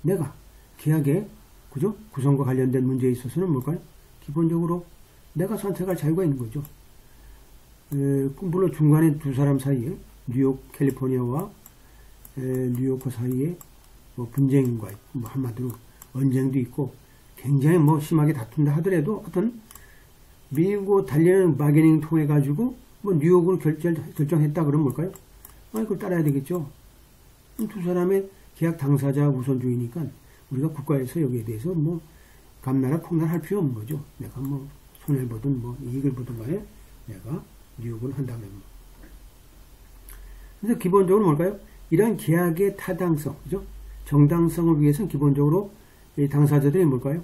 내가 계약의 그죠? 구성과 관련된 문제에 있어서는 뭘까요? 기본적으로 내가 선택할 자유가 있는 거죠. 물론 중간에 두 사람 사이에 뉴욕, 캘리포니아와 뉴요커 사이에 뭐 분쟁과 뭐 한마디로 언쟁도 있고 굉장히 뭐 심하게 다툰다 하더라도 어떤 밀고 달리는 바게닝 통해 가지고 뭐 뉴욕으로 결정했다 그러면 뭘까요? 그걸 따라야 되겠죠. 두 사람의 계약 당사자 우선주의니까 우리가 국가에서 여기에 대해서 뭐 감나라 콩나라 할 필요 없는 거죠. 내가 뭐 손해를 보든 뭐 이익을 보든 간에 내가 뉴욕을 한다면 뭐. 그래서 기본적으로 뭘까요? 이러한 계약의 타당성, 그죠? 정당성을 위해서는 기본적으로 이 당사자들이 뭘까요?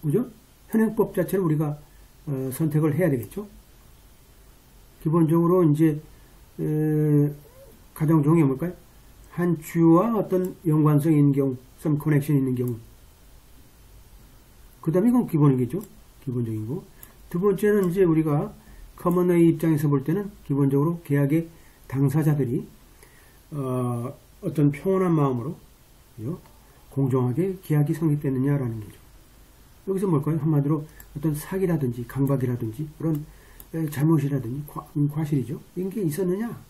그죠? 현행법 자체를 우리가 선택을 해야 되겠죠. 기본적으로 이제 가장 중요한 게 뭘까요? 한 주와 어떤 연관성이 있는 경우, some connection 있는 경우. 그 다음에 이건 기본이겠죠. 기본적인 거. 두 번째는 이제 우리가 커먼의 입장에서 볼 때는 기본적으로 계약의 당사자들이 어떤 평온한 마음으로 그죠? 공정하게 계약이 성립됐느냐라는 거죠. 여기서 뭘까요? 한마디로 어떤 사기라든지 강박이라든지 그런 잘못이라든지 과실이죠. 이런 게 있었느냐?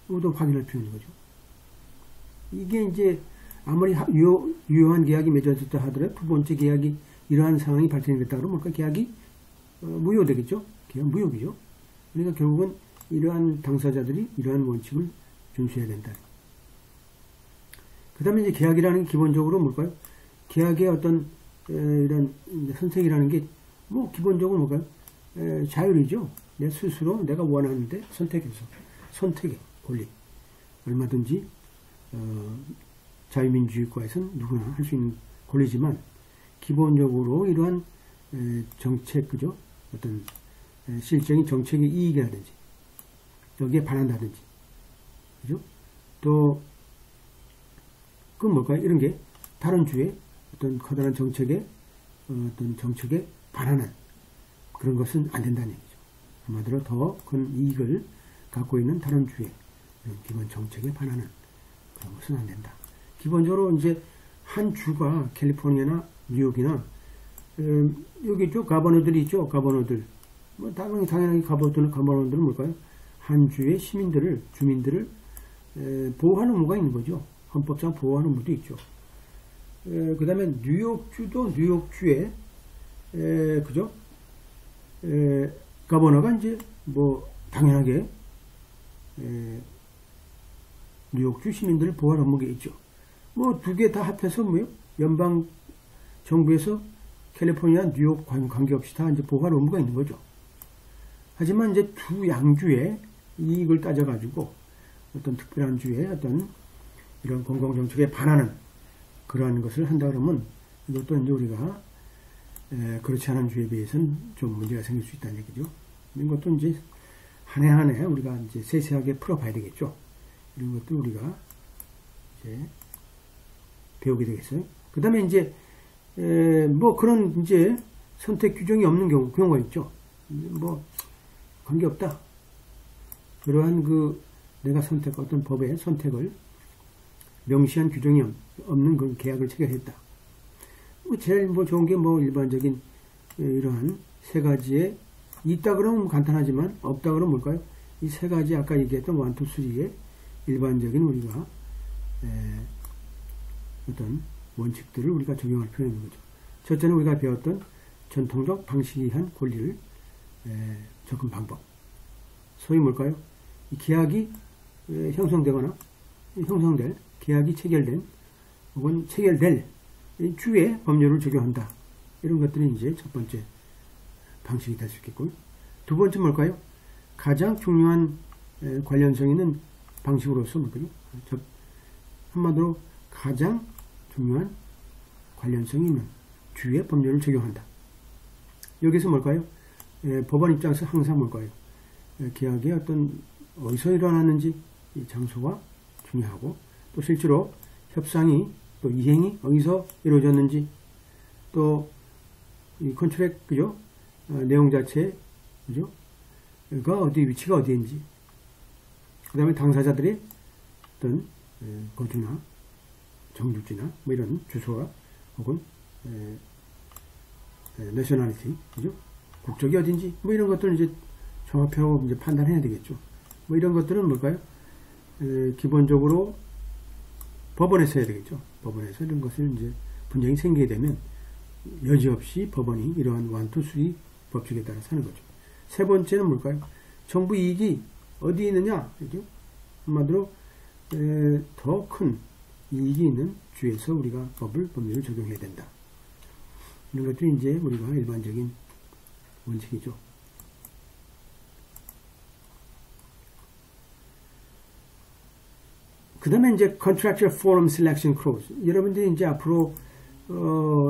이것도 확인할 필요 있는 거죠. 이게 이제 아무리 유효한 계약이 맺어졌다 하더라도 두 번째 계약이 이러한 상황이 발생이 됐다 그러면 뭘까? 계약이 무효되겠죠? 계약 무효이죠. 그러니까 결국은 이러한 당사자들이 이러한 원칙을 준수해야 된다. 그 다음에 이제 계약이라는 게 기본적으로 뭘까요? 계약의 어떤 이런 선택이라는 게 뭐 기본적으로 뭘까요? 자율이죠. 내 스스로 내가 원하는데 선택해서 선택의 권리. 얼마든지 자유민주주의국가에서는 누구나 할 수 있는 권리지만 기본적으로 이러한 정책, 그죠? 어떤 실적인 정책의 이익이라든지 여기에 반한다든지 그죠? 또 그건 뭘까요? 이런 게 다른 주의 어떤 커다란 정책에 반하는 그런 것은 안 된다는 얘기죠. 한마디로 더 큰 이익을 갖고 있는 다른 주의 기본 정책에 반하는 그런 것은 안 된다. 기본적으로 이제 한 주가 캘리포니아나 뉴욕이나 여기 있죠. 가버너들이 있죠. 가버너들. 뭐 당연하게 가버너들은 뭘까요? 한 주의 주민들을 보호하는 의무가 있는 거죠. 헌법상 보호하는 의무도 있죠. 그 다음에 뉴욕주도 뉴욕주의 그죠? 가버너가 이제 뭐 당연하게 뉴욕주 시민들을 보호할 의무가 있죠. 뭐 두 개 다 합해서 뭐요? 연방 정부에서 캘리포니아, 뉴욕 관계없이 다 이제 보호할 의무가 있는 거죠. 하지만 이제 두 양주의 이익을 따져가지고 어떤 특별한 주의 어떤 이런 공공정책에 반하는 그러한 것을 한다 그러면 이것도 이제 우리가 그렇지 않은 주에 비해서는 좀 문제가 생길 수 있다는 얘기죠. 이런 것도 이제 한 해 한 해 우리가 이제 세세하게 풀어봐야 되겠죠. 이런 것도 우리가 이제 배우게 되겠어요. 그 다음에 이제 뭐 그런 이제 선택 규정이 없는 경우가 있죠. 뭐 관계없다. 그러한 내가 어떤 법의 선택을 명시한 규정이 없는 그런 계약을 체결했다. 제일 좋은 게 일반적인 이러한 세 가지에 있다 그러면 간단하지만 없다 그러면 뭘까요? 이 세 가지 아까 얘기했던 1, 2, 3의 일반적인 우리가 어떤 원칙들을 우리가 적용할 필요가 있는 거죠. 첫째는 우리가 배웠던 전통적 방식에 의한 권리를 접근 방법. 소위 뭘까요? 이 계약이 형성되거나 형성될 계약이 체결된 혹은 체결될 주의 법률을 적용한다. 이런 것들이 이제 첫 번째 방식이 될 수 있겠고요. 두 번째 뭘까요? 가장 중요한 관련성 있는 방식으로서 뭘까요? 한마디로 가장 중요한 관련성이 있는 주의 법률을 적용한다. 여기서 뭘까요? 법원 입장에서 항상 뭘까요? 계약이 어디서 일어났는지 이 장소가 중요하고 또 실제로 협상이 또 이행이 어디서 이루어졌는지 또 이 컨트랙 그죠? 내용 자체 그죠? 위치가 어디인지 그 다음에 당사자들의 어떤 거주나 정주지나 뭐 이런 주소와 혹은 내셔널리티, 그죠? 국적이 어딘지 뭐 이런 것들은 이제 종합해서 이제 판단해야 되겠죠. 뭐 이런 것들은 뭘까요? 기본적으로 법원에서 해야 되겠죠. 법원에서 이런 것을 이제 분쟁이 생기게 되면 여지없이 법원이 이러한 완투수의 법칙에 따라서 하는 거죠. 세 번째는 뭘까요? 정부 이익이 어디 있느냐, 그죠? 한마디로 더 큰 이익이 있는 주에서 우리가 법률을 적용해야 된다. 이런 것들이 이제 우리가 일반적인 원칙이죠. 그 다음에 이제 Contractual Forum Selection Clause. 여러분들이 이제 앞으로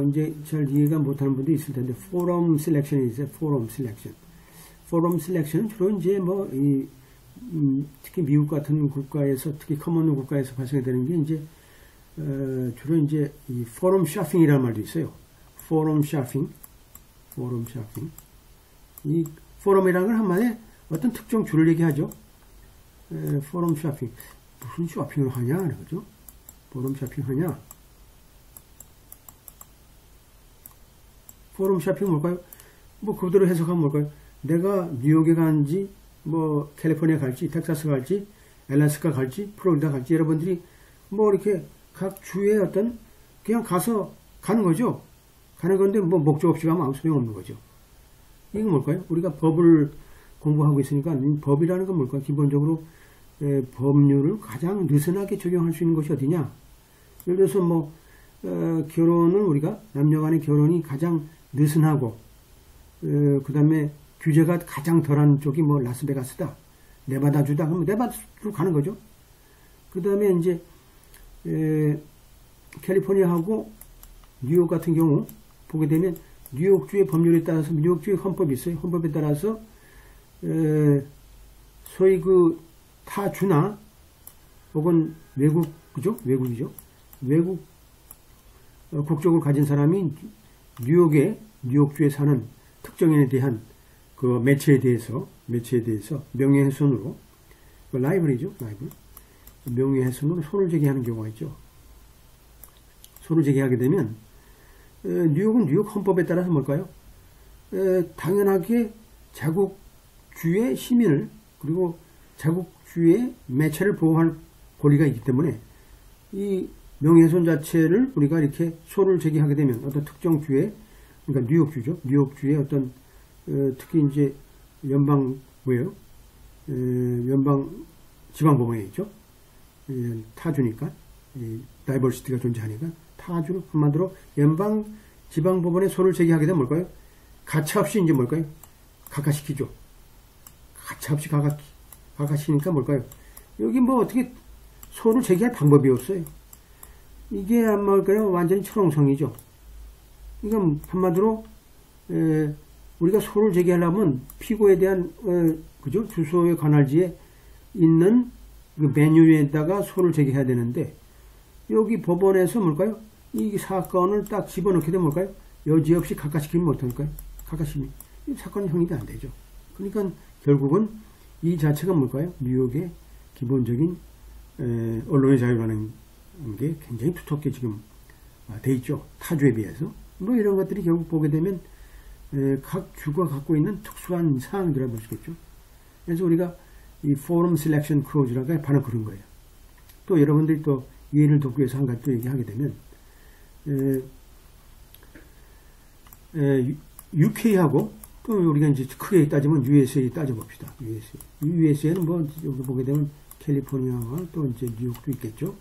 이제 잘 이해가 못하는 분도 있을 텐데, Forum Selection이 있어요. Forum Selection. Forum Selection은 주로 이제 뭐 특히 미국 같은 국가에서, 특히 커먼 국가에서 발생되는 게 이제 주로 이제 이 Forum Shopping이라는 말도 있어요. Forum Shopping. 이 포럼이라는 건 한마디에 어떤 특정 주를 얘기하죠. Forum Shopping. 무슨 쇼핑을 하냐, 그죠? 포럼 쇼핑 하냐? 포럼 쇼핑 뭘까요? 뭐 그대로 해석하면 뭘까요? 내가 뉴욕에 간지, 뭐 캘리포니아 갈지, 텍사스 갈지, 알래스카 갈지, 플로리다 갈지, 여러분들이 뭐 이렇게 각 주에 어떤 그냥 가서 가는 거죠. 가는 건데 뭐 목적 없이 가면 아무 소용 없는 거죠. 이거 뭘까요? 우리가 법을 공부하고 있으니까 법이라는 건 뭘까요? 기본적으로 법률을 가장 느슨하게 적용할 수 있는 것이 어디냐? 예를 들어서 뭐 결혼은 우리가 남녀 간의 결혼이 가장 느슨하고 그 다음에 규제가 가장 덜한 쪽이 뭐 라스베가스다, 네바다주다 하면 네바다주로 가는 거죠. 그 다음에 이제 캘리포니아하고 뉴욕 같은 경우 보게 되면 뉴욕주의 법률에 따라서, 뉴욕주의 헌법이 있어요. 헌법에 따라서 소위 그 타주나 혹은 외국, 그죠? 외국이죠. 외국 국적을 가진 사람이 뉴욕주에 사는 특정인에 대한 그 매체에 대해서 명예훼손으로, 라이벌이죠. 명예훼손으로 손을 제기하는 경우가 있죠. 손을 제기하게 되면 뉴욕은 뉴욕 헌법에 따라서 뭘까요? 당연하게 자국주의 시민을, 그리고 자국주의 매체를 보호할 권리가 있기 때문에 이 명예훼손 자체를 우리가 이렇게 소를 제기하게 되면 어떤 특정 주의, 그러니까 뉴욕주죠. 뉴욕주의 어떤 특히 이제 연방 지방법원에 있죠. 타주니까 다이버시티가 존재하니까 타주로 한마디로 연방 지방법원에 소를 제기하게 되면 뭘까요? 가차없이 이제 뭘까요? 각하시키죠. 가차없이 각하시키니까 뭘까요? 여기 뭐 어떻게 소를 제기할 방법이 없어요. 이게 뭘까요? 완전히 철옹성이죠. 그러니까 한마디로 우리가 소를 제기하려면 피고에 대한 그죠? 주소의 관할지에 있는 그 메뉴에다가 소를 제기해야 되는데, 여기 법원에서 뭘까요? 이 사건을 딱 집어넣게 되면 뭘까요? 여지없이 각하시키면 못할까요? 각하시면 사건은 형이 안 되죠. 그러니까 결국은 이 자체가 뭘까요? 뉴욕의 기본적인 언론의 자유라는 게 굉장히 두텁게 지금 돼 있죠. 타주에 비해서. 뭐 이런 것들이 결국 보게 되면 각 주가 갖고 있는 특수한 사항들이라고 볼 수 있겠죠. 그래서 우리가 이 Forum Selection Clause라고 바로 그런 거예요. 또 여러분들이 또 이해를 돕기 위해서 한 가지 또 얘기하게 되면 UK하고 또 우리가 이제 크게 따지면 USA 따져봅시다. USA는 뭐 여기 보게 되면 캘리포니아와 또 이제 뉴욕도 있겠죠.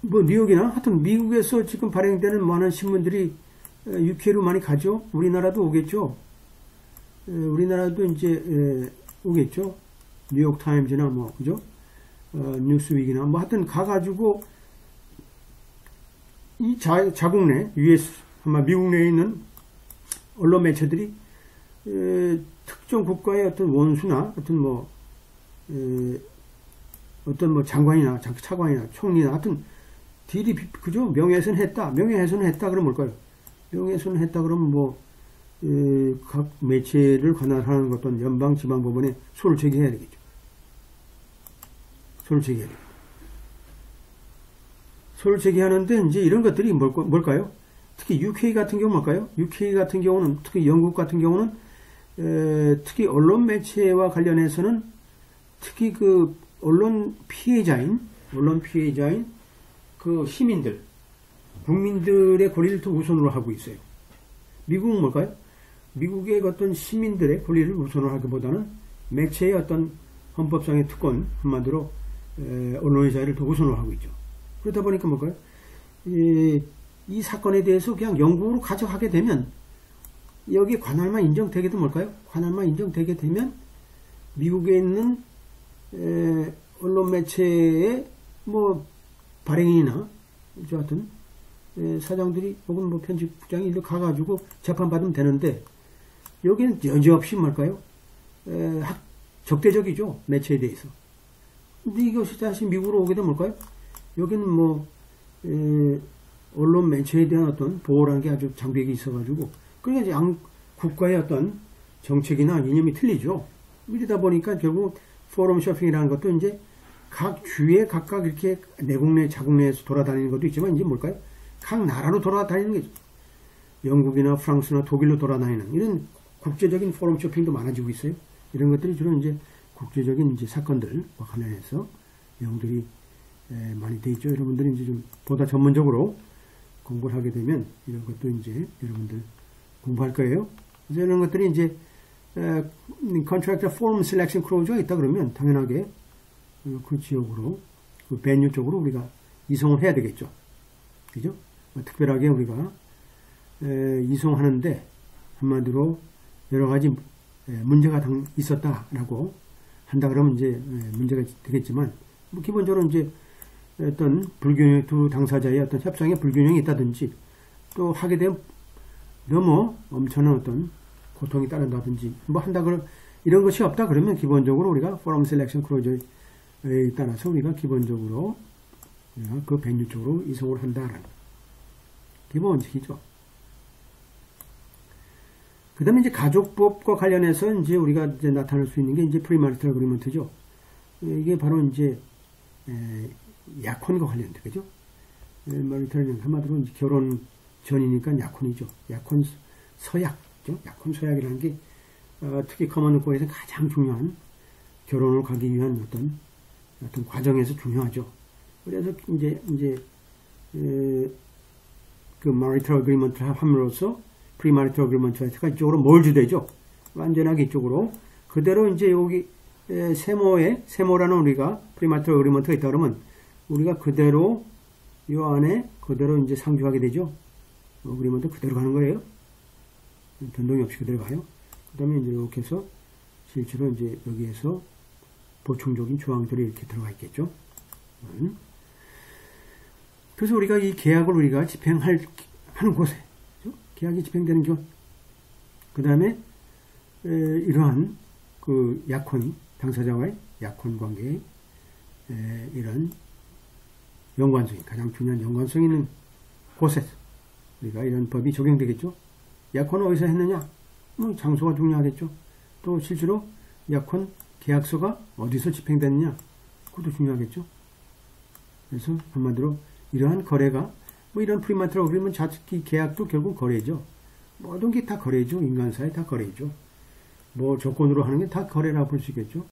뭐 뉴욕이나 하여튼 미국에서 지금 발행되는 많은 신문들이 UK로 많이 가죠. 우리나라도 오겠죠. 우리나라도 이제 오겠죠. 뉴욕 타임즈나 뭐 그죠? 뉴스위크나 뭐 하여튼 가가지고 이 자국 내 US 아마 미국 내에 있는 언론 매체들이 특정 국가의 어떤 원수나 어떤 뭐 장관이나 차관이나 총리나 하여튼 딜이 그죠? 명예훼손했다 그러면 뭘까요? 명예훼손했다 그러면 뭐 각 매체를 관할하는 어떤 연방 지방법원에 소를 제기해야 되겠죠. 소를 제기해야 됩니다. 소를 제기하는데 이제 이런 것들이 뭘까요? 특히 UK 같은 경우 뭘까요? UK 같은 경우는, 특히 영국 같은 경우는 특히 언론 매체와 관련해서는 특히 그 언론 피해자인 그 시민들, 국민들의 권리를 더 우선으로 하고 있어요. 미국은 뭘까요? 미국의 어떤 시민들의 권리를 우선으로 하기보다는 매체의 어떤 헌법상의 특권, 한마디로 언론의 자유를 더 우선으로 하고 있죠. 그러다 보니까 뭘까요? 이 사건에 대해서 그냥 영국으로 가져가게 되면 여기 관할만 인정되게 되면 뭘까요? 관할만 인정되게 되면 미국에 있는 언론 매체의 뭐 발행인이나 저 같은 사장들이 혹은 뭐 편집부장이 일로 가가지고 재판받으면 되는데 여기는 여지없이 뭘까요? 적대적이죠. 매체에 대해서. 근데 이것이 다시 미국으로 오게 되면 뭘까요? 여기는 뭐 언론 매체에 대한 어떤 보호라는 게 아주 장벽이 있어가지고 그러니까 양 국가의 어떤 정책이나 이념이 틀리죠. 이러다 보니까 결국 포럼 쇼핑이라는 것도 이제 각 주에 각각 이렇게 내국내 자국내에서 돌아다니는 것도 있지만 이제 뭘까요? 각 나라로 돌아다니는 거죠. 영국이나 프랑스나 독일로 돌아다니는 이런 국제적인 포럼 쇼핑도 많아지고 있어요. 이런 것들이 주로 이제 국제적인 이제 사건들과 관련해서 내용들이 많이 돼 있죠. 여러분들이 이제 좀 보다 전문적으로 공부를 하게 되면 이런 것도 이제 여러분들 공부할 거예요. 그래서 이런 것들이 이제 Contractor Form Selection Clause가 있다 그러면 당연하게 그 지역으로 그 베뉴 쪽으로 우리가 이송을 해야 되겠죠. 그죠? 특별하게 우리가 이송하는데 한마디로 여러 가지 문제가 있었다라고 한다 그러면 이제 문제가 되겠지만 뭐 기본적으로 이제 어떤 불균형 두 당사자의 어떤 협상에 불균형이 있다든지 또 하게 되면 너무 엄청난 어떤 고통이 따른다든지 뭐 한다 그러 이런 것이 없다 그러면 기본적으로 우리가 Forum Selection Clause에 따라서 우리가 기본적으로 그 베뉴 쪽으로 이송을 한다라는 기본칙이죠. 그 다음에 이제 가족법과 관련해서 이제 우리가 이제 나타날 수 있는 게 이제 프리마리탈 어그리먼트죠. 이게 바로 이제 약혼과 관련돼, 그죠? 마리탈은 한마디로 이제 결혼 전이니까 약혼이죠. 약혼 서약죠. 약혼 서약이라는 게 특히 커먼루에서 가장 중요한 결혼을 가기 위한 어떤 과정에서 중요하죠. 그래서 이제 그 마리탈 어그리먼트를 함으로써 프리마리탈 어그리먼트가 이쪽으로 몰주되죠. 완전하게 이쪽으로 그대로 이제 여기 세모라는 우리가 프리마리탈 어그리먼트가 있다 그러면 우리가 그대로 이 안에 그대로 이제 상주하게 되죠. 어그리먼트 그대로 가는 거예요. 변동이 없이 그대로 가요. 그 다음에 이제 이렇게 해서 실제로 이제 여기에서 보충적인 조항들이 이렇게 들어가 있겠죠. 그래서 우리가 이 계약을 우리가 하는 곳에 계약이 집행되는 곳, 그 다음에 이러한 그 약혼 당사자와의 약혼 관계의 이런 연관성이 가장 중요한 연관성이 있는 곳에서 우리가 이런 법이 적용되겠죠. 약혼을 어디서 했느냐? 뭐 장소가 중요하겠죠. 또 실제로 약혼 계약서가 어디서 집행됐느냐? 그것도 중요하겠죠. 그래서 한마디로 이러한 거래가 뭐 이런 프리마리탈 어그리먼트 자기 계약도 결국 거래죠. 모든 게 다 거래죠. 인간사에 다 거래죠. 뭐 조건으로 하는 게 다 거래라고 볼 수 있겠죠.